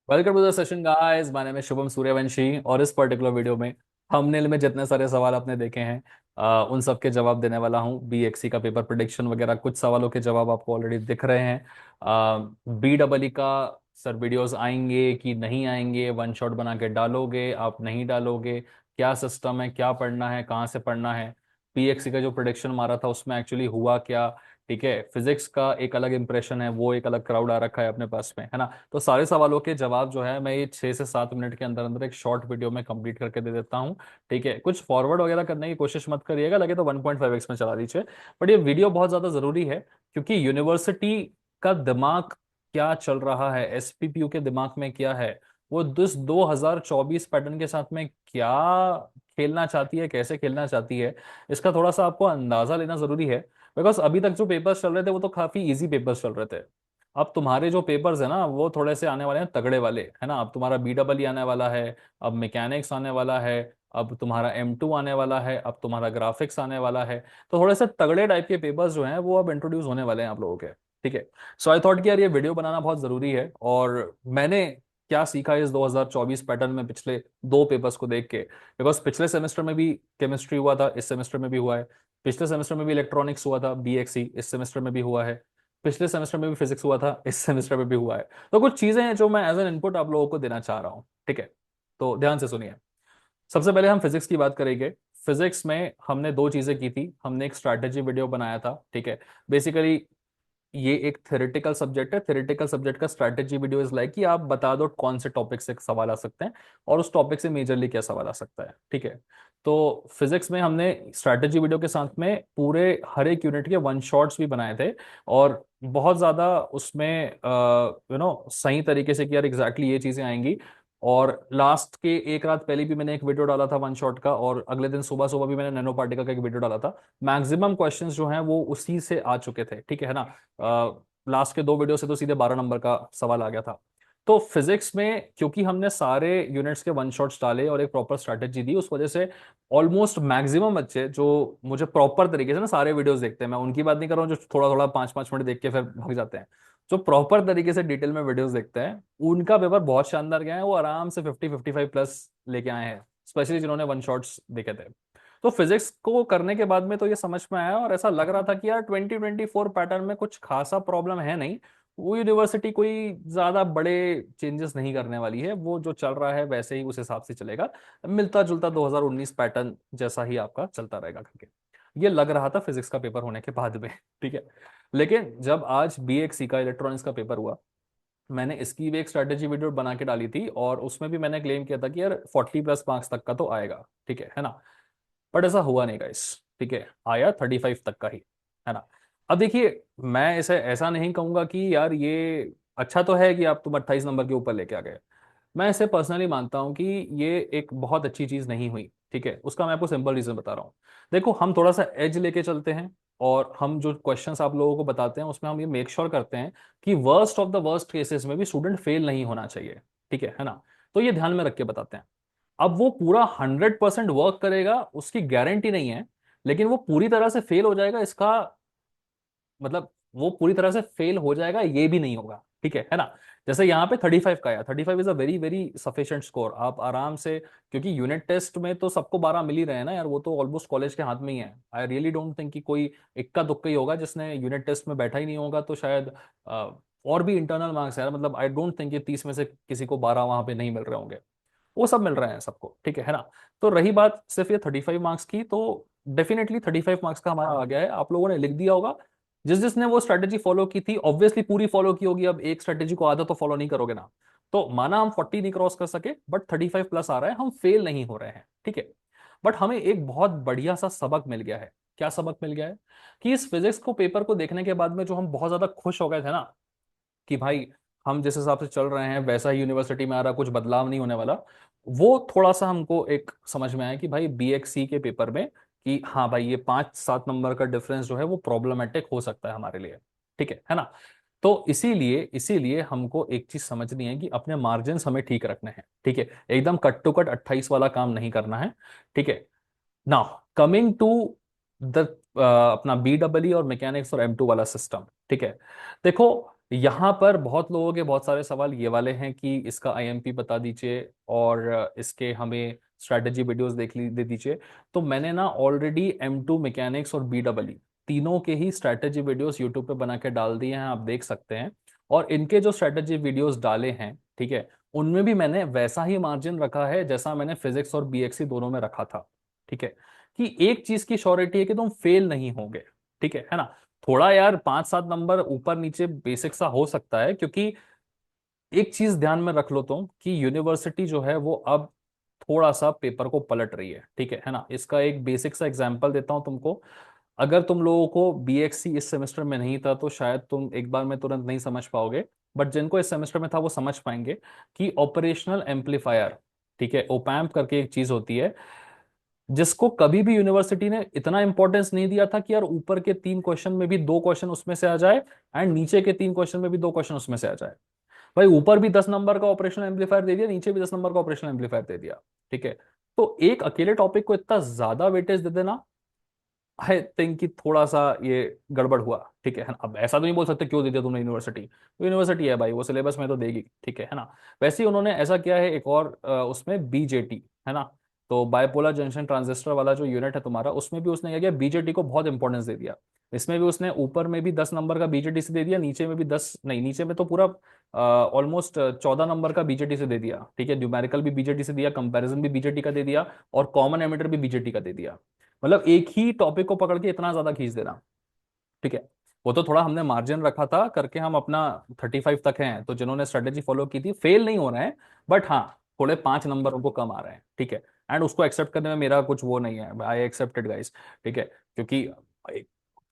Welcome to the session guys. My name है शुभम सूर्यवंशी और इस पर्टिकुलर वीडियो में थंबनेल में जितने सारे सवाल आपने देखे हैं उन सब के जवाब देने वाला हूं। बीएक्सी का पेपर प्रिडिक्शन वगैरह कुछ सवालों के जवाब आपको ऑलरेडी दिख रहे हैं। बी डबल ई का सर वीडियोस आएंगे कि नहीं आएंगे? वन शॉट बना के डालोगे आप, नहीं डालोगे? क्या सिस्टम है, क्या पढ़ना है, कहाँ से पढ़ना है? बीएक्सी का जो प्रिडिक्शन मारा था उसमें एक्चुअली हुआ क्या? ठीक है, फिजिक्स का एक अलग इंप्रेशन है, वो एक अलग क्राउड आ रखा है अपने पास में, है ना? तो सारे सवालों के जवाब जो है मैं ये 6 से 7 मिनट के अंदर अंदर एक शॉर्ट वीडियो में कंप्लीट करके दे देता हूँ। ठीक है, कुछ फॉरवर्ड वगैरह करने की कोशिश मत करिएगा, लगे तो 1.5x में चला दीजिए। बट ये वीडियो बहुत ज्यादा जरूरी है क्योंकि यूनिवर्सिटी का दिमाग क्या चल रहा है, एसपीपीयू के दिमाग में क्या है, वो दिस 2024 पैटर्न के साथ में क्या खेलना चाहती है, कैसे खेलना चाहती है, इसका थोड़ा सा आपको अंदाजा लेना जरूरी है। बिकॉज अभी तक जो पेपर्स चल रहे थे वो तो काफी इजी पेपर्स चल रहे थे। अब तुम्हारे जो पेपर्स है ना वो थोड़े से आने वाले हैं तगड़े वाले, है ना? अब तुम्हारा बी डबल आने वाला है, अब मैकेनिक्स आने वाला है, अब तुम्हारा M2 आने वाला है, अब तुम्हारा ग्राफिक्स आने वाला है। तो थोड़े से तगड़े टाइप के पेपर्स जो हैं वो अब इंट्रोड्यूस होने वाले हैं आप लोगों के। ठीक है, सो आई थॉट कि यार ये वीडियो बनाना बहुत जरूरी है। और मैंने क्या सीखा इस 2024 पैटर्न में पिछले दो पेपर्स को देख के, बिकॉज पिछले सेमेस्टर में भी केमिस्ट्री हुआ था, इस सेमेस्टर में भी हुआ है। पिछले सेमेस्टर में भी इलेक्ट्रॉनिक्स हुआ था, बीएक्सी, इस सेमेस्टर में भी हुआ है। पिछले सेमेस्टर में भी फिजिक्स हुआ था, इस सेमेस्टर में भी हुआ है। तो कुछ चीजें हैं जो मैं एज एन इनपुट आप लोगों को देना चाह रहा हूँ। ठीक है, तो ध्यान से सुनिए। सबसे पहले हम फिजिक्स की बात करेंगे। फिजिक्स में हमने दो चीजें की थी। हमने एक स्ट्रैटेजी वीडियो बनाया था, ठीक है। बेसिकली ये एक थ्योरेटिकल सब्जेक्ट है। थ्योरेटिकल सब्जेक्ट का स्ट्रैटेजी वीडियो इज लाइक कि आप बता दो कौन से टॉपिक से सवाल आ सकते हैं और उस टॉपिक से मेजरली क्या सवाल आ सकता है। ठीक है, तो फिजिक्स में हमने स्ट्रैटेजी वीडियो के साथ में पूरे हर एक यूनिट के वन शॉट्स भी बनाए थे। और बहुत ज्यादा उसमें सही तरीके से कि यार एग्जैक्टली ये चीजें आएंगी। और लास्ट के एक रात पहले भी मैंने एक वीडियो डाला था वन शॉट का, और अगले दिन सुबह सुबह भी मैंने नैनो पार्टिकल का एक वीडियो डाला था। मैक्सिमम क्वेश्चंस जो हैं वो उसी से आ चुके थे, ठीक है ना? लास्ट के दो वीडियो से तो सीधे 12 नंबर का सवाल आ गया था। तो फिजिक्स में क्योंकि हमने सारे यूनिट्स के वन शॉट्स डाले और एक प्रॉपर स्ट्रैटेजी दी, उस वजह से ऑलमोस्ट मैक्सिमम बच्चे जो मुझे प्रॉपर तरीके से ना सारे वीडियोस देखते हैं, मैं उनकी बात नहीं कर रहा हूँ जो थोड़ा थोड़ा 5-5 मिनट देख के फिर भाग जाते हैं, जो प्रॉपर तरीके से डिटेल में वीडियोस देखते हैं, उनका पेपर बहुत शानदार गया है। वो आराम से 50-55 प्लस लेके आए हैं, स्पेशली जिन्होंने वन शॉट्स देखे थे। तो फिजिक्स को करने के बाद में तो ये समझ में आया और ऐसा लग रहा था कि यार 2024 पैटर्न में कुछ खासा प्रॉब्लम है नहीं। वो यूनिवर्सिटी कोई ज्यादा बड़े चेंजेस नहीं करने वाली है, वो जो चल रहा है वैसे ही उस हिसाब से चलेगा। मिलता जुलता 2019 पैटर्न जैसा ही आपका चलता रहेगा करके ये लग रहा था फिजिक्स का पेपर होने के बाद में। ठीक है, लेकिन जब आज बीएक्सी का इलेक्ट्रॉनिक्स का पेपर हुआ, मैंने इसकी भी एक स्ट्रेटेजी वीडियो बना के डाली थी और उसमें भी मैंने क्लेम किया था कि यार 40+ मार्क्स तक का तो आएगा, ठीक है ना? बट ऐसा हुआ नहीं गाइस। ठीक है, आया 35 तक का ही, है ना? अब देखिए, मैं इसे ऐसा नहीं कहूंगा कि यार ये अच्छा तो है कि आप तुम 28 नंबर के ऊपर लेके आ गए। मैं इसे पर्सनली मानता हूं कि ये एक बहुत अच्छी चीज नहीं हुई। ठीक है, उसका मैं आपको सिंपल रीजन बता रहा हूँ। देखो, हम थोड़ा सा एज लेके चलते हैं और हम जो क्वेश्चंस आप लोगों को बताते हैं उसमें हम ये मेक श्योर करते हैं कि worst of the worst cases में भी स्टूडेंट फेल नहीं होना चाहिए। ठीक है ना? तो ये ध्यान में रख के बताते हैं। अब वो पूरा 100% वर्क करेगा उसकी गारंटी नहीं है, लेकिन वो पूरी तरह से फेल हो जाएगा इसका मतलब वो पूरी तरह से फेल हो जाएगा ये भी नहीं होगा। ठीक है ना? जैसे यहाँ पे 35 का आया, 35 is a very very sufficient score. आप आराम से, क्योंकि यूनिट टेस्ट में तो सबको 12 मिल ही रहे हैं ना यार, वो तो ऑलमोस्ट कॉलेज के हाथ में ही है। आई रियली डोंट थिंक कि कोई इक्का दुक्का ही होगा जिसने यूनिट टेस्ट में बैठा ही नहीं होगा, तो शायद और भी इंटरनल मार्क्स है यार, मतलब आई डोंट थिंक कि 30 में से किसी को 12 वहां पे नहीं मिल रहे होंगे। वो सब मिल रहे हैं सबको, ठीक है ना? तो रही बात सिर्फ ये 35 मार्क्स की, तो डेफिनेटली 35 मार्क्स का हमारा आ गया है, आप लोगों ने लिख दिया होगा। जिस जिसने वो स्ट्रेटेजी फॉलो की थी ऑब्वियसली पूरी फॉलो की होगी। अब एक स्ट्रेटेजी को आधा तो फॉलो नहीं करोगे ना। तो माना हम 40 नहीं क्रॉस कर सके, बट 35 प्लस आ रहा है, हम फेल नहीं हो रहे हैं, ठीक है। बट हमें एक बहुत बढ़िया सा सबक मिल गया है। क्या सबक मिल गया है? कि इस फिजिक्स को पेपर को देखने के बाद में जो हम बहुत ज्यादा खुश हो गए थे ना, कि भाई हम जिस हिसाब से चल रहे हैं वैसा ही यूनिवर्सिटी में आ रहा, कुछ बदलाव नहीं होने वाला, वो थोड़ा सा हमको एक समझ में आया कि भाई बीएक्सी के पेपर में कि हाँ भाई ये 5-7 नंबर का डिफरेंस जो है वो प्रॉब्लमेटिक हो सकता है हमारे लिए। ठीक है ना? तो इसीलिए इसीलिए हमको एक चीज समझनी है कि अपने मार्जिन हमें ठीक रखने हैं। ठीक है, एकदम कट टू कट 28 वाला काम नहीं करना है। ठीक है, नाउ कमिंग टू द अपना बी डबल और मैकेनिक्स और M2 वाला सिस्टम। ठीक है, देखो, यहाँ पर बहुत लोगों के बहुत सारे सवाल ये वाले हैं कि इसका आईएमपी बता दीजिए और इसके हमें स्ट्रैटेजी वीडियोस दे दीजिए। तो मैंने ना ऑलरेडी M2 मैकेनिक्स और BEE तीनों के ही स्ट्रैटेजी वीडियोस यूट्यूब पे बना के डाल दिए हैं, आप देख सकते हैं। और इनके जो स्ट्रैटेजी वीडियोस डाले हैं, ठीक है, उनमें भी मैंने वैसा ही मार्जिन रखा है जैसा मैंने फिजिक्स और BXC दोनों में रखा था। ठीक है, कि एक चीज की श्योरिटी है कि तुम फेल नहीं होगे। ठीक है ना। थोड़ा यार 5-7 नंबर ऊपर नीचे बेसिक सा हो सकता है, क्योंकि एक चीज ध्यान में रख लो तुम कि यूनिवर्सिटी जो है वो अब थोड़ा सा पेपर को पलट रही है ना। इसका एक बेसिक सा एग्जांपल देता हूं तुमको। अगर तुम लोगों को BXC इस सेमेस्टर में नहीं था तो शायद तुम एक बार में तुरंत नहीं समझ पाओगे, बट जिनको इस सेमेस्टर में था वो समझ पाएंगे कि ऑपरेशनल एम्पलीफायर, ठीक है, ओपैम्प करके एक चीज होती है, जिसको कभी भी यूनिवर्सिटी ने इतना इंपॉर्टेंस नहीं दिया था कि यार ऊपर के 3 क्वेश्चन में भी 2 क्वेश्चन उसमें से आ जाए एंड नीचे के 3 क्वेश्चन में भी 2 क्वेश्चन उसमें से आ जाए। भाई ऊपर भी 10 नंबर का ऑपरेशनल एम्पलीफायर दे दिया, नीचे भी 10 नंबर का ऑपरेशनल एम्पलीफायर दे दिया। ठीक है, तो एक अकेले टॉपिक को इतना ज्यादा वेटेज दे देना, आई थिंक कि थोड़ा सा ये गड़बड़ हुआ। ठीक है ना। अब ऐसा तो नहीं बोल सकते क्यों दे दिया तुमने, यूनिवर्सिटी तो यूनिवर्सिटी है भाई, वो सिलेबस में तो देगी। ठीक है ना। वैसे ही उन्होंने ऐसा किया है एक और उसमें BJT, है ना। तो बायपोलर जंक्शन ट्रांजिस्टर वाला जो यूनिट है तुम्हारा, उसमें भी उसने क्या किया, BJT को बहुत इंपॉर्टेंस दे दिया। इसमें भी उसने ऊपर में भी 10 नंबर का BJT से दे दिया, नीचे में भी 10 नहीं, नीचे में तो पूरा ऑलमोस्ट 14 नंबर का BJT से दे दिया। ठीक है, न्यूमेरिकल भी BJT से दिया, कंपैरिजन भी BJT का दे दिया, और कॉमन एमिटर भी BJT का दे दिया। मतलब एक ही टॉपिक को पकड़ के इतना ज्यादा खींच देना। ठीक है, वो तो थोड़ा हमने मार्जिन रखा था करके, हम अपना 35 तक हैं, तो जिन्होंने स्ट्रेटेजी फॉलो की थी फेल नहीं हो रहे हैं, बट हाँ थोड़े 5 नंबर उनको कम आ रहे हैं। ठीक है, एंड उसको एक्सेप्ट करने में मेरा कुछ वो नहीं है, आई एक्सेप्टेड गाइस। ठीक है, क्योंकि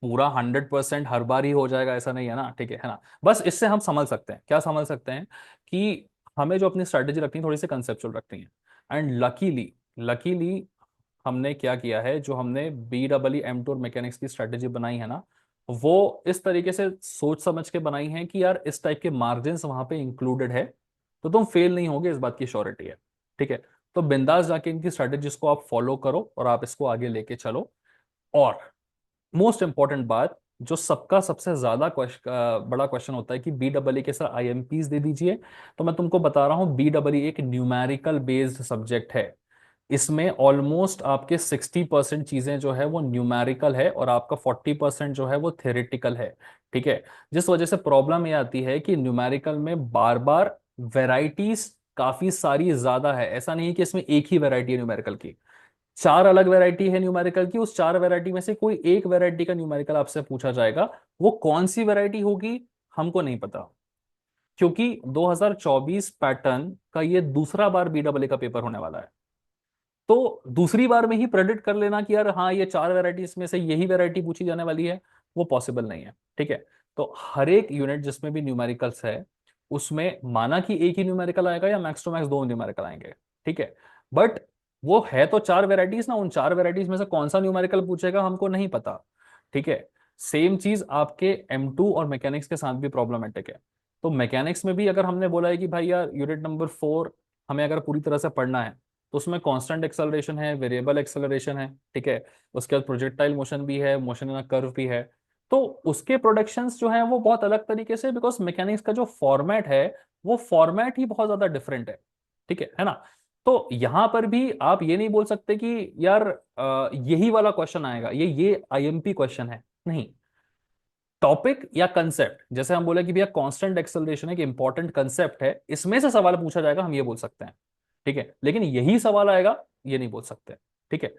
पूरा 100% हर बार ही हो जाएगा ऐसा नहीं है ना। ठीक है ना। बस इससे हम समझ सकते हैं, क्या समझ सकते हैं, कि हमें जो अपनी स्ट्रेटेजी रखनी है थोड़ी सी कंसेप्चुअल रखनी है। एंड लकीली लकीली हमने क्या किया है, जो हमने BEE M2 और मैकेनिक्स की स्ट्रेटेजी बनाई है ना, वो इस तरीके से सोच समझ के बनाई है कि यार इस टाइप के मार्जिन वहां पे इंक्लूडेड है, तो तुम फेल नहीं होगे, इस बात की श्योरिटी है। ठीक है, तो बिंदास जाके इनकी स्ट्रेटेजीज को आप फॉलो करो और आप इसको आगे लेके चलो। और मोस्ट इंपॉर्टेंट बात, जो सबका सबसे ज्यादा बड़ा क्वेश्चन होता है कि BEE के साथ IMPs दे दीजिए, तो मैं तुमको बता रहा हूँ BEE एक न्यूमेरिकल बेस्ड सब्जेक्ट है। इसमें ऑलमोस्ट आपके 60% चीजें जो है वो न्यूमेरिकल है और आपका 40% जो है वो थ्योरेटिकल है। ठीक है, जिस वजह से प्रॉब्लम ये आती है कि न्यूमेरिकल में बार बार वेराइटीज काफी सारी ज्यादा है, ऐसा नहीं है कि इसमें एक ही वेराइटी है न्यूमेरिकल की। 4 अलग वैरायटी है न्यूमेरिकल की, उस 4 वैरायटी में से कोई एक वैरायटी का न्यूमेरिकल आपसे पूछा जाएगा। वो कौन सी वैरायटी होगी हमको नहीं पता, क्योंकि 2024 पैटर्न का ये दूसरा बार BEE का पेपर होने वाला है। तो दूसरी बार में ही प्रेडिक्ट कर लेना कि यार हाँ ये 4 वैरायटीज में से यही वैरायटी पूछी जाने वाली है, वो पॉसिबल नहीं है। ठीक है, तो हर एक यूनिट जिसमें भी न्यूमेरिकल्स है, उसमें माना कि एक ही न्यूमेरिकल आएगा या मैक्स टू मैक्स 2 न्यूमेरिकल आएंगे। ठीक है, बट वो है तो 4 वैरायटीज ना, उन 4 वैरायटीज में से कौन सा न्यूमेरिकल पूछेगा हमको नहीं पता। ठीक है, सेम चीज आपके M2 और मैकेनिक्स के साथ भी प्रॉब्लमेटिक है। तो मैकेनिक्स में भी अगर हमने बोला है कि भाई यार यूनिट नंबर 4 हमें अगर पूरी तरह से पढ़ना है, तो उसमें कांस्टेंट एक्सेलरेशन है, वेरिएबल एक्सेलरेशन है। ठीक है, उसके बाद प्रोजेक्टाइल मोशन भी है, मोशन इन अ कर्व भी है। तो उसके प्रोडक्शंस जो हैं वो बहुत अलग तरीके से, बिकॉज मैकेनिक्स का जो फॉर्मेट है वो फॉर्मेट ही बहुत ज्यादा डिफरेंट है। ठीक है ना। तो यहां पर भी आप ये नहीं बोल सकते कि यार यही वाला क्वेश्चन आएगा, ये IMP क्वेश्चन है, नहीं। टॉपिक या कंसेप्ट, जैसे हम बोले कि भैया कांस्टेंट एक्सेलरेशन एक इंपॉर्टेंट कंसेप्ट है, इसमें से सवाल पूछा जाएगा, हम ये बोल सकते हैं। ठीक है, लेकिन यही सवाल आएगा ये नहीं बोल सकते। ठीक है,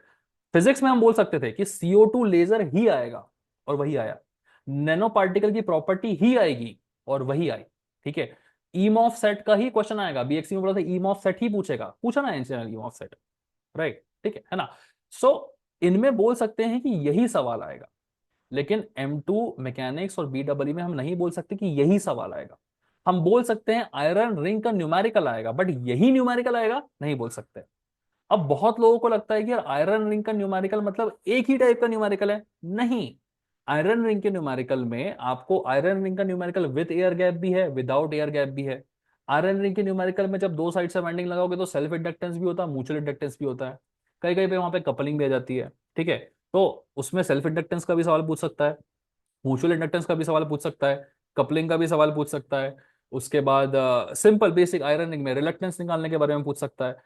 फिजिक्स में हम बोल सकते थे कि CO2 लेजर ही आएगा, और वही आया। नैनो पार्टिकल की प्रॉपर्टी ही आएगी, और वही आई। ठीक है, ईमॉफ सेट का ही क्वेश्चन आएगा, BXC में बोला था ईमॉफ सेट ही पूछेगा, पूछा ना इंजीनियर ईमॉफ सेट, राइट। ठीक है ना। सो इनमें बोल सकते हैं कि यही सवाल आएगा, लेकिन M2 मैकेनिक्स और BEE में हम नहीं बोल सकते कि यही सवाल आएगा। हम बोल सकते हैं आयरन रिंग का न्यूमेरिकल आएगा, बट यही न्यूमेरिकल आएगा नहीं बोल सकते। अब बहुत लोगों को लगता है कि यार आयरन रिंग का न्यूमेरिकल मतलब एक ही टाइप का न्यूमेरिकल है, नहीं। आयरन रिंग के न्यूमेरिकल में आपको आयरन रिंग का न्यूमेरिकल विद एयर गैप भी है, विदाउट एयर गैप भी है। आयरन रिंग के न्यूमेरिकल में जब दो साइड से वाइंडिंग लगाओगे तो सेल्फ इंडक्टेंस भी होता है, म्यूचुअल इंडक्टेंस भी होता है। कई कई पे वहां पे कपलिंग भी आ जाती है। ठीक है, तो उसमें सेल्फ इंडक्टेंस का भी सवाल पूछ सकता है, म्यूचुअल इंडक्टेंस का भी सवाल पूछ सकता है, कपलिंग का भी सवाल पूछ सकता है। उसके बाद सिंपल बेसिक आयरन रिंग में रिलक्टेंस निकालने के बारे में पूछ सकता है।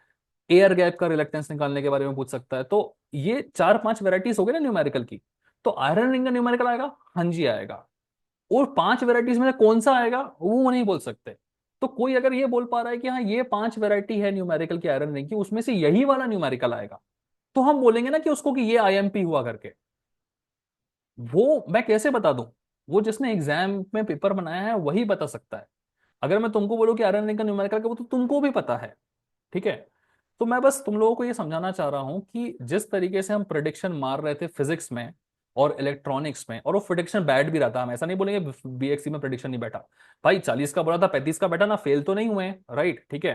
एयर गैप का रिलक्टेंस निकालने के बारे में पूछ सकता है। तो ये 4-5 वेराइटीज हो गई ना न्यूमेरिकल की। तो आयरन रिंग का न्यूमेरिकल आएगा, हाँ जी आएगा। और 5 वेराइटीज में से कौन सा आएगा वो नहीं बोल सकते। तो कोई अगर ये बोल पा रहा है कि हाँ ये 5 वेराइटी है न्यूमेरिकल की आयरन रिंग की, उसमें से यही वाला न्यूमेरिकल आएगा, तो हम बोलेंगे ना कि उसको कि ये आईएमपी हुआ करके। वो मैं कैसे बता दूं? वो जिसने एग्जाम में पेपर बनाया है वही बता सकता है। अगर मैं तुमको बोलूं कि आयरन रिंग का न्यूमेरिकल क्या, वो तो तुमको भी पता है। ठीक है। तो मैं बस तुम लोगों को ये समझाना चाह रहा हूं कि जिस तरीके से हम प्रिडिक्शन मार रहे थे फिजिक्स में और इलेक्ट्रॉनिक्स में, और वो प्रिडिक्शन बैठ भी रहा था, हम ऐसा नहीं बोलेंगे बीएक्सी में प्रिडिक्शन नहीं बैठा। भाई 40 का बोला था 35 का बैठा ना, फेल तो नहीं हुए, राइट? ठीक है।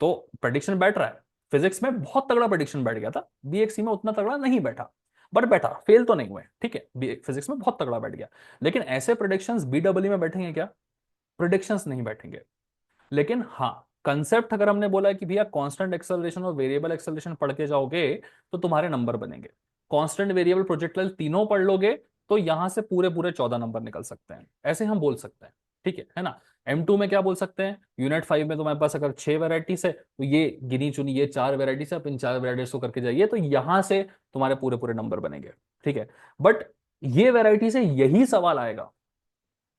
तो प्रेडिक्शन बैठ रहा है। फिजिक्स में बहुत तगड़ा प्रेडिक्शन बैठ गया था, बीएक्सी में उतना तगड़ा नहीं बैठा, बट बैठा, फेल तो नहीं हुए। ठीक है, फिजिक्स में बहुत तगड़ा बैठ गया। लेकिन ऐसे प्रेडिक्शंस बीडब्ल्यू में बैठेंगे क्या? प्रिडिक्शंस नहीं बैठेंगे। लेकिन हाँ, कंसेप्ट अगर हमने बोला है कि भैया कांस्टेंट एक्सेलरेशन और वेरिएबल एक्सेलरेशन पढ़ के जाओगे तो तुम्हारे नंबर बनेंगे। कांस्टेंट, वेरिएबल, प्रोजेक्टाइल तीनों पढ़ लोगे तो यहां से पूरे पूरे 14 नंबर निकल सकते हैं, ऐसे हम बोल सकते हैं। ठीक है ना? M2 में क्या बोल सकते हैं? यूनिट 5 में तुम्हारे पास अगर 6 वेराइटीज है तो ये गिनी चुनी ये 4 वेराइटीज है, आप इन 4 वेराइटीज को करके जाइए तो यहां से तुम्हारे पूरे पूरे नंबर बनेंगे। ठीक है। बट ये वेराइटी से यही सवाल आएगा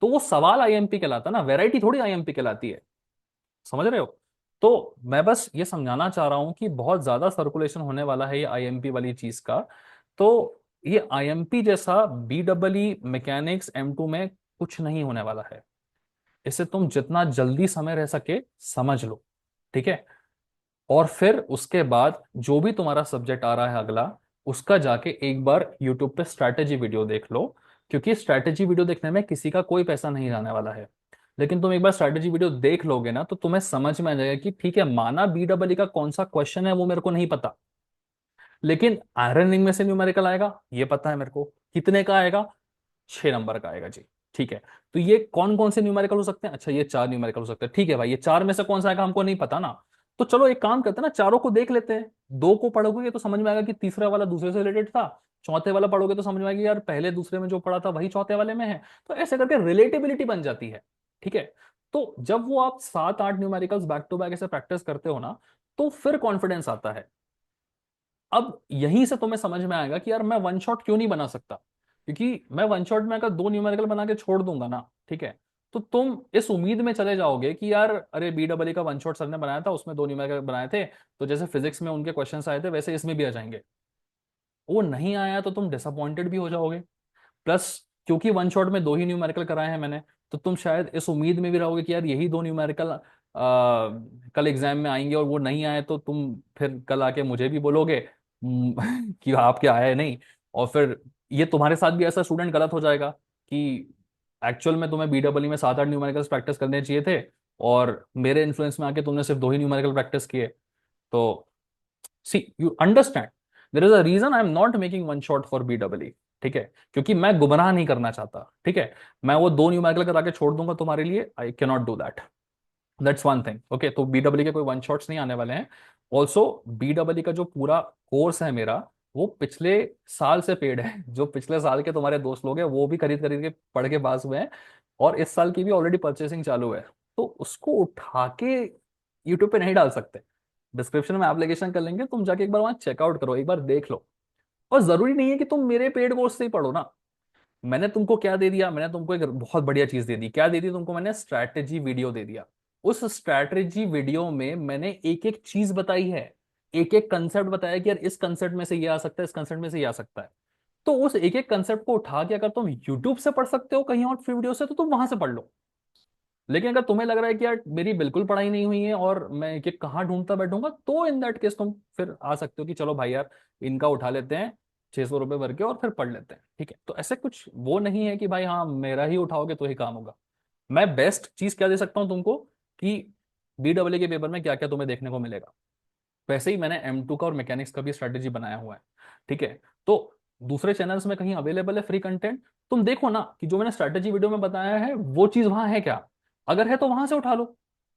तो वो सवाल आईएमपी कहलाता ना, वैरायटी थोड़ी आईएमपी कहलाती है। समझ रहे हो? तो मैं बस ये समझाना चाह रहा हूं कि बहुत ज्यादा सर्कुलेशन होने वाला है ये आईएमपी वाली चीज का। तो ये आईएमपी जैसा बीडब्ल्यू मैकेनिक्स M2 में कुछ नहीं होने वाला है। इसे तुम जितना जल्दी समय रह सके समझ लो। ठीक है। और फिर उसके बाद जो भी तुम्हारा सब्जेक्ट आ रहा है अगला, उसका जाके एक बार यूट्यूब पे स्ट्रैटेजी वीडियो देख लो। क्योंकि स्ट्रैटेजी वीडियो देखने में किसी का कोई पैसा नहीं जाने वाला है। लेकिन तुम एक बार स्ट्रैटेजी वीडियो देख लोगे ना तो तुम्हें समझ में आ जाएगा कि ठीक है, माना बीडब्ल्यू का कौन सा क्वेश्चन है वो मेरे को नहीं पता, लेकिन आयरन रिंग में से न्यूमेरिकल आएगा ये पता है मेरे को। कितने का आएगा? 6 नंबर का आएगा जी। ठीक है। तो ये कौन कौन से न्यूमेरिकल हो सकते हैं? अच्छा, ये 4 न्यूमेरिकल हो सकते हैं। ठीक है भाई, ये 4 में से कौन सा आएगा हमको नहीं पता ना। तो चलो एक काम करते हैं ना, चारों को देख लेते हैं। 2 को पढ़ोगे तो समझ में आएगा कि तीसरा वाला दूसरे से रिलेटेड था। चौथे वाला पढ़ोगे तो समझ में आएगा यार पहले दूसरे में जो पढ़ा था वही चौथे वाले में है। तो ऐसे करके रिलेटेबिलिटी बन जाती है। ठीक है। तो जब वो आप 7-8 न्यूमेरिकल्स बैक टू बैक ऐसे प्रैक्टिस करते हो ना, तो फिर कॉन्फिडेंस आता है। अब यहीं से तुम्हें समझ में आएगा कि यार मैं वन शॉट क्यों नहीं बना सकता। क्योंकि मैं वन शॉट में अगर 2 न्यूमेरिकल बना के छोड़ दूंगा ना, ठीक है, तो तुम इस उम्मीद में चले जाओगे कि यार अरे बीडब्ल्यू का वन शॉट सर ने बनाया था, उसमें 2 न्यूमेरिकल बनाए थे, तो जैसे फिजिक्स में उनके क्वेश्चंस आए थे वैसे इसमें भी आ जाएंगे। वो नहीं आया तो तुम डिसअपॉइंटेड भी हो जाओगे। प्लस क्योंकि वन शॉट में 2 ही न्यूमेरिकल कराए हैं मैंने, तो तुम शायद इस उम्मीद में भी रहोगे कि यार यही 2 न्यूमेरिकल कल एग्जाम में आएंगे, और वो नहीं आए तो तुम फिर कल आके मुझे भी बोलोगे कि आपके आए नहीं। और फिर ये तुम्हारे साथ भी ऐसा स्टूडेंट गलत हो जाएगा कि एक्चुअल में तुम्हें बीडब्ल्यू में 7-8 न्यूमेरिकल्स प्रैक्टिस करने चाहिए थे, और मेरे इन्फ्लुएंस में आके तुमने सिर्फ 2 ही न्यूमेरिकल प्रैक्टिस किए। तो see you understand, there is a reason I am not making one shot for BW. ठीक है। क्योंकि मैं गुमराह नहीं करना चाहता। ठीक है। मैं वो 2 न्यूमेरिकल करा के छोड़ दूंगा तुम्हारे लिए, I can not do that. That's one thing. Okay, तो बीडब्ल्यू के कोई वन शॉट्स नहीं आने वाले हैं। ऑल्सो बीडब्ल्यू का जो पूरा कोर्स है मेरा, वो पिछले साल से पेड है। जो पिछले साल के तुम्हारे दोस्त लोग हैं वो भी खरीद खरीद के पढ़ के पास हुए हैं, और इस साल की भी ऑलरेडी परचेसिंग चालू है। तो उसको उठा के यूट्यूब पे नहीं डाल सकते। डिस्क्रिप्शन में एप्लीकेशन कर लेंगे, तुम जाके एक बार वहां चेकआउट करो, एक बार देख लो। और जरूरी नहीं है कि तुम मेरे पेड कोर्स से ही पढ़ो ना। मैंने तुमको क्या दे दिया? मैंने तुमको एक बहुत बढ़िया चीज दे दी। क्या दे दी तुमको? मैंने स्ट्रैटेजी वीडियो दे दिया। उस स्ट्रैटेजी वीडियो में मैंने एक एक चीज बताई है, एक एक कंसेप्ट बताया कि यार इस कंसेप्ट में से ये आ सकता है, इस कंसेप्ट में से ये आ सकता है। तो उस एक एक कंसेप्ट को उठा के अगर तुम यूट्यूब से पढ़ सकते हो कहीं और फ्री वीडियो से, तो तुम वहां से पढ़ लो। लेकिन अगर तुम्हें लग रहा है कि यार मेरी बिल्कुल पढ़ाई नहीं हुई है और मैं ये कहाँ ढूंढता बैठूंगा, तो इन दैट केस तुम फिर आ सकते हो कि चलो भाई यार इनका उठा लेते हैं 600 रुपये भर के और फिर पढ़ लेते हैं। ठीक है। तो ऐसे कुछ वो नहीं है कि भाई हाँ मेरा ही उठाओगे तो ही काम होगा। मैं बेस्ट चीज क्या दे सकता हूँ तुमको कि बीडब्ल्यू के पेपर में क्या क्या तुम्हें देखने को मिलेगा। वैसे ही मैंने M2 का और मैकेनिक्स का भी स्ट्रेटेजी बनाया हुआ है। ठीक है। तो दूसरे चैनल्स में कहीं अवेलेबल है फ्री कंटेंट, तुम देखो ना कि जो मैंने स्ट्रेटेजी वीडियो में बताया है वो चीज वहां है क्या। अगर है तो वहां से उठा लो।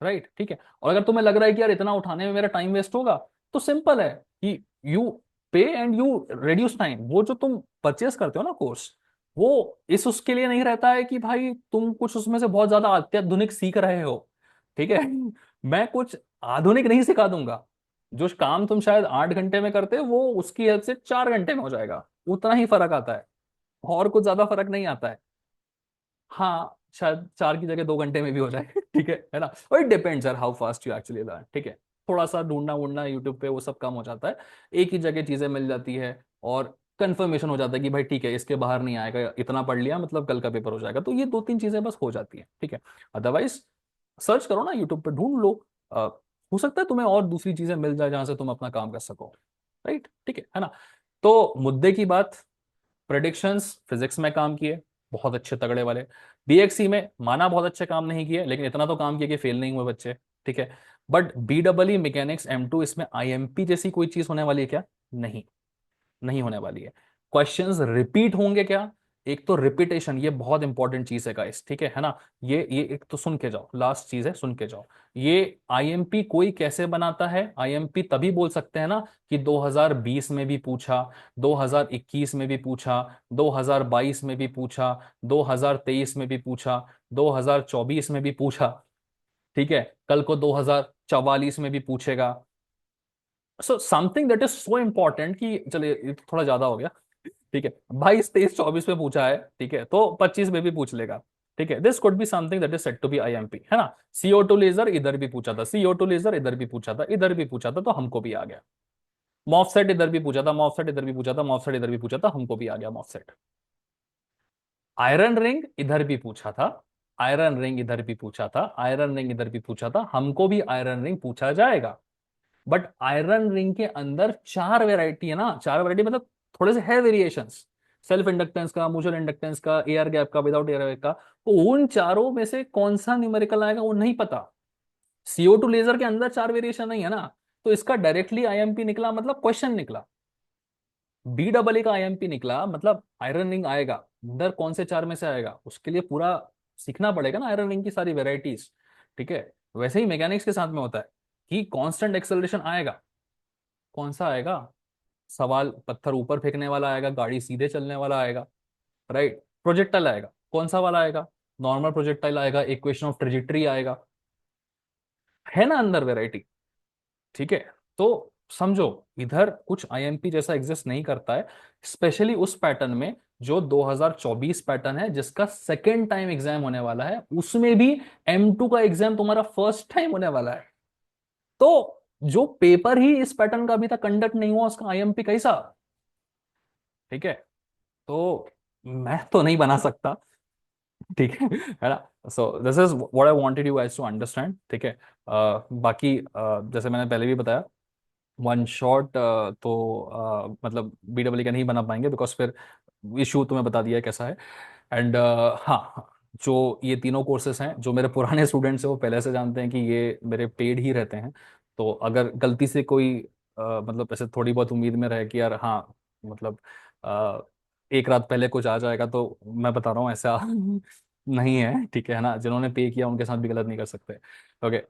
राइट। ठीक है। और अगर तुम्हें लग रहा है कि यार इतना उठाने में मेरा टाइम वेस्ट होगा, तो सिंपल है कि यू पे एंड यू रिड्यूस टाइम। वो जो तुम परचेस करते हो ना कोर्स, वो इस उसके लिए नहीं रहता है कि भाई तुम कुछ उसमें से बहुत ज्यादा अत्याधुनिक सीख रहे हो, ठीक है। मैं कुछ आधुनिक नहीं सिखा दूंगा। जो काम तुम शायद 8 घंटे में करते वो उसकी हेल्प से 4 घंटे में हो जाएगा, उतना ही फर्क आता है, और कुछ ज्यादा फर्क नहीं आता है। हाँ, शायद 4 की जगह 2 घंटे में भी हो जाए। ठीक है ना। और इट डिपेंड्स यार how fast you actually learn, ठीक है। थोड़ा सा ढूंढना वूढना यूट्यूब पे वो सब कम हो जाता है, एक ही जगह चीजें मिल जाती है, और कंफर्मेशन हो जाता है कि भाई ठीक है इसके बाहर नहीं आएगा, इतना पढ़ लिया मतलब कल का पेपर हो जाएगा, तो ये 2 3 चीजें बस हो जाती है, ठीक है। अदरवाइज सर्च करो ना यूट्यूब पे, ढूंढ लो। अ, हो सकता है तुम्हें और दूसरी चीजें मिल जाए जहां से तुम अपना काम कर सको, राइट, ठीक है ना। तो मुद्दे की बात, प्रेडिक्शंस फिजिक्स में काम किए बहुत अच्छे तगड़े वाले, बीएक्सी में माना बहुत अच्छे काम नहीं किए, लेकिन इतना तो काम किया कि फेल नहीं हुए बच्चे, ठीक है। बट बीडब्ल्यू मैकेनिक्स M2 इसमें आईएमपी जैसी कोई चीज होने वाली है क्या? नहीं, नहीं होने वाली है। क्वेश्चंस रिपीट होंगे क्या? एक तो रिपीटेशन, ये बहुत इंपॉर्टेंट चीज है गाइस, ठीक है ना। ये एक तो सुन के जाओ, लास्ट चीज है, सुन के जाओ। ये आईएमपी कोई कैसे बनाता है? आईएमपी तभी बोल सकते हैं ना कि 2020 में भी पूछा, 2021 में भी पूछा, 2022 में भी पूछा, 2023 में भी पूछा, 2024 में भी पूछा, ठीक है, कल को 2044 में भी पूछेगा। So something that is so important कि चलिए ये तो थोड़ा ज्यादा हो गया, ठीक है, 22 23 24 में पूछा है, ठीक है, तो 25 में भी पूछ लेगा, ठीक है। This could be something that is set to be IMP, है ना। CO2 लेजर इधर भी पूछा था, CO2 लेजर इधर भी पूछा था, इधर भी पूछा था, तो हमको भी आ गया। मॉफसेट इधर भी पूछा था, मॉफसेट इधर भी पूछा था, मॉफसेट इधर भी पूछा था, हमको भी आ गया मॉफसेट। आयरन रिंग इधर भी पूछा था, आयरन रिंग इधर भी पूछा था, आयरन रिंग इधर भी पूछा था, हमको भी आयरन रिंग पूछा जाएगा। बट आयरन रिंग के अंदर 4 वैरायटी है ना, 4 वैरायटी मतलब थोड़े से है वेरिएशंस, सेल्फ इंडक्टेंस का, म्यूचुअल इंडक्टेंस का, एयर गैप का, विदाउट एयर गैप का। तो उन चारों में से कौन सा न्यूमेरिकल आएगा वो नहीं पता। CO2 लेजर के अंदर 4 वेरिएशन नहीं है ना, तो इसका डायरेक्टली आईएमपी निकला मतलब क्वेश्चन निकला। BEE का आईएमपी निकला मतलब आयरन रिंग आएगा, अंदर कौन से 4 में से आएगा उसके लिए पूरा सीखना पड़ेगा ना आयरन रिंग की सारी वेराइटीज, ठीक है। वैसे ही मैकेनिक्स के साथ में होता है कि कांस्टेंट एक्सेलरेशन आएगा, कौन सा आएगा? सवाल पत्थर ऊपर फेंकने वाला आएगा, गाड़ी सीधे चलने वाला आएगा, राइट। प्रोजेक्टाइल आएगा, कौन सा वाला आएगा? नॉर्मल प्रोजेक्टाइल आएगा, इक्वेशन ऑफ ट्रेजेक्टरी आएगा, है ना अंदर वैरायटी, ठीक है। तो समझो, इधर कुछ आईएमपी जैसा एग्जिस्ट नहीं करता है, स्पेशली उस पैटर्न में जो 2024 पैटर्न है, जिसका सेकेंड टाइम एग्जाम होने वाला है, उसमें भी M2 का एग्जाम तुम्हारा फर्स्ट टाइम होने वाला है। तो जो पेपर ही इस पैटर्न का अभी तक कंडक्ट नहीं हुआ उसका आईएमपी कैसा, ठीक है। तो मैं तो नहीं बना सकता, ठीक है ना। So this is what I wanted you guys to understand, ठीक है। बाकी जैसे मैंने पहले भी बताया, वन शॉट तो मतलब BEE का नहीं बना पाएंगे, बिकॉज फिर इशू तुम्हें बता दिया है कैसा है। एंड हाँ, जो ये तीनों कोर्सेज हैं, जो मेरे पुराने स्टूडेंट्स हैं वो पहले से जानते हैं कि ये मेरे पेड ही रहते हैं। तो अगर गलती से कोई मतलब ऐसे थोड़ी बहुत उम्मीद में रहे कि यार हाँ, मतलब अ, एक रात पहले कुछ आ जाएगा, तो मैं बता रहा हूँ ऐसा नहीं है, ठीक है ना। जिन्होंने पे किया उनके साथ भी गलत नहीं कर सकते, ओके।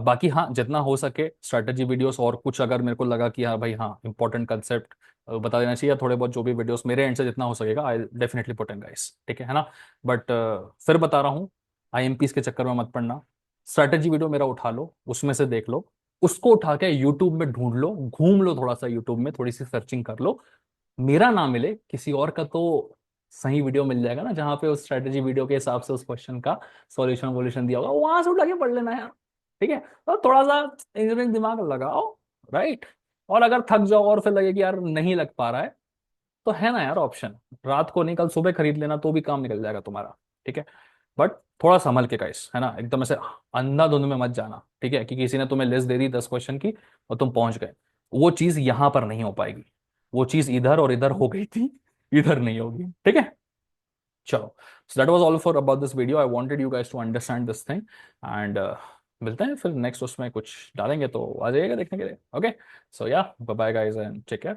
बाकी हाँ, जितना हो सके स्ट्रैटेजी वीडियोस, और कुछ अगर मेरे को लगा कि हाँ भाई हाँ इंपॉर्टेंट कंसेप्ट बता देना चाहिए, या थोड़े बहुत जो भी वीडियोस मेरे एंड से जितना हो सकेगा I definitely put in guys, ठीक है ना। बट फिर बता रहा हूँ, आईएमपीस के चक्कर में मत पड़ना। स्ट्रैटेजी वीडियो मेरा उठा लो, उसमें से देख लो, उसको उठा के यूट्यूब में ढूंढ लो, घूम लो थोड़ा सा यूट्यूब में, थोड़ी सी सर्चिंग कर लो, मेरा ना मिले किसी और का तो सही वीडियो मिल जाएगा ना, जहां पे उस स्ट्रेटेजी वीडियो के हिसाब से उस क्वेश्चन का सॉल्यूशन वॉल्यूशन दिया होगा, वहां से उठा के पढ़ लेना यार, ठीक है। तो थोड़ा सा इंजीनियरिंग दिमाग लगाओ, राइट। और अगर थक जाओ और फिर लगे कि यार नहीं लग पा रहा है, तो है ना यार ऑप्शन, रात को नहीं कल सुबह खरीद लेना, तो भी काम निकल जाएगा तुम्हारा, ठीक है। बट थोड़ा संभल के गाइस, है ना, एकदम ऐसे अंधाधुंध में मत जाना, ठीक है, कि किसी ने तुम्हें लिस्ट दे दी 10 क्वेश्चन की और तुम पहुंच गए, वो चीज यहां पर नहीं हो पाएगी। वो चीज इधर और इधर हो गई थी, इधर नहीं होगी, ठीक है। चलो, so that was all for about this video, I wanted you guys to understand this thing. And मिलते हैं फिर नेक्स्ट, उसमें कुछ डालेंगे तो आ जाइएगा देखने के लिए, okay. So yeah bye bye guys and take care.